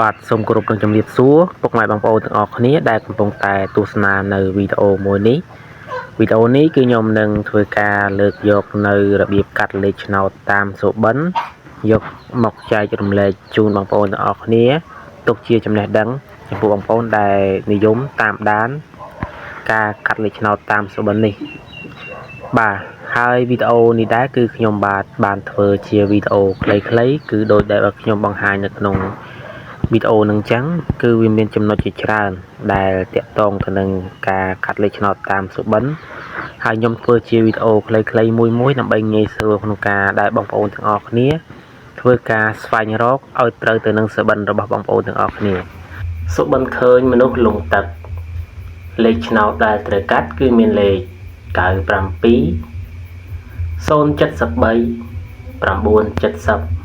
បាទសូមគោរពនឹងជំរាបសួរពុកម៉ែបងប្អូនទាំងអស់គ្នាដែលកំពុងតែទស្សនានៅវីដេអូមួយនេះវីដេអូនេះគឺខ្ញុំនឹងធ្វើការលើកយកនៅរបៀបកាត់លេខឆ្នោតតាមសុបិនយកមកចែករំលែកជូនបងប្អូនទាំងអស់គ្នាទុកជាចំណេះដឹងចំពោះបងប្អូនដែលនិយមតាមដានការកាត់លេខឆ្នោតតាមសុបិននេះបាទហើយវីដេអូនេះដែរគឺខ្ញុំបានធ្វើជាវីដេអូខ្លីៗគឺដោយដែលខ្ញុំបង្ហាញនៅក្នុងវីដេអូនឹងចឹងគឺវាមានចំណុចជាច្រើនដែលតាក់ទងទៅនឹងការកាត់លេខឆ្នោតតាមសុបិនហើយខ្ញុំធ្វើជាវីដេអូខ្លីៗមួយដើម្បីងាយស្រួលក្នុងការដែលបងប្អូនទាំងអស់គ្នាធ្វើការស្វែងរកឲ្យត្រូវទៅនឹងសុបិនរបស់បងប្អូនទាំងអស់គ្នាសុបិនឃើញមនុស្សលងទឹកលេខឆ្នោតដែលត្រូវកាត់គឺមានលេខ97 073 970